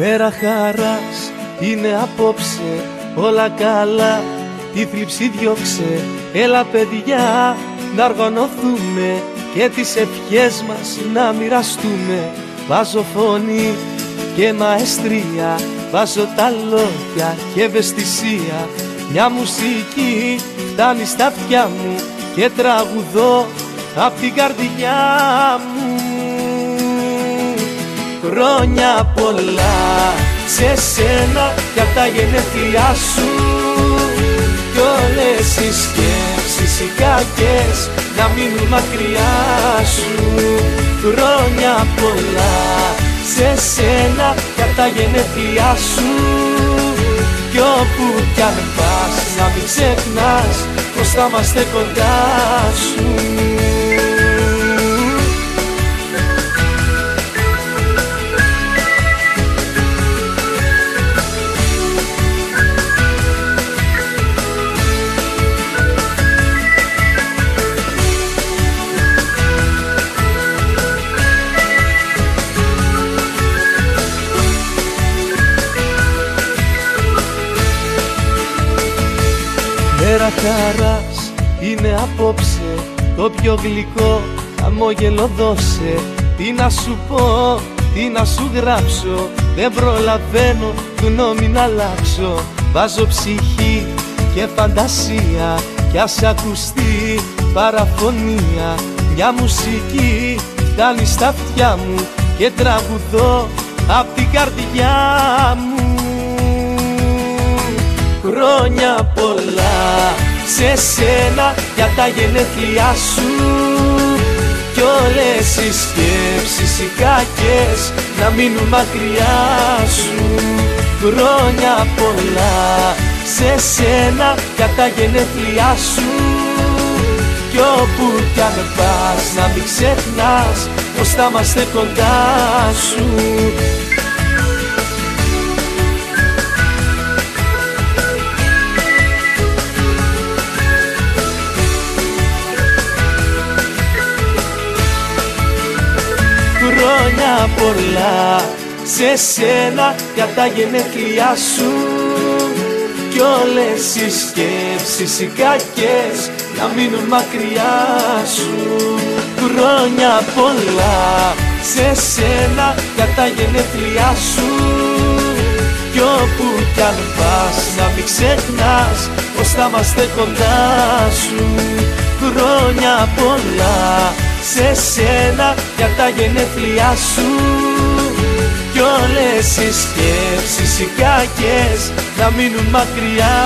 Μέρα χαράς είναι απόψε, όλα καλά, τη θλίψη διώξε. Έλα παιδιά να οργανωθούμε και τις ευχές μας να μοιραστούμε. Βάζω φωνή και μαεστρία, βάζω τα λόγια και ευαισθησία. Μια μουσική φτάνει στα αυτιά μου και τραγουδώ απ' την καρδιά μου. Χρόνια πολλά σε σένα για τα γενέθλιά σου, κι όλες οι σκέψεις οι κακές να μείνουν μακριά σου. Χρόνια πολλά σε σένα για τα γενέθλιά σου, κι όπου κι αν πας να μην ξεχνάς πως θα είμαστε κοντά σου. Μέρα χαράς είναι απόψε, το πιο γλυκό χαμόγελο δώσε. Τι να σου πω, τι να σου γράψω, δεν προλαβαίνω γνώμη να αλλάξω. Βάζω ψυχή και φαντασία κι ας ακουστεί παραφωνία. Μια μουσική φτάνει στα αυτιά μου και τραγουδώ απ' την καρδιά μου. Χρόνια πολλά σε σένα για τα γενέθλιά σου, κι όλες οι σκέψεις οι κακές να μείνουν μακριά σου. Χρόνια πολλά σε σένα για τα γενέθλιά σου, κι όπου κι αν πας να μην ξεχνάς πως θα είμαστε κοντά σου. Χρόνια πολλά σε σένα για τα γενέθλιά σου, κι όλες οι σκέψεις οι κακές να μείνουν μακριά σου. Χρόνια πολλά σε σένα για τα γενέθλιά σου, κι όπου κι αν πας να μην ξεχνάς πως θα είμαστε κοντά σου. Χρόνια πολλά σε σένα για τα γενέθλιά σου, κι όλες οι σκέψεις οι κακές να μείνουν μακριά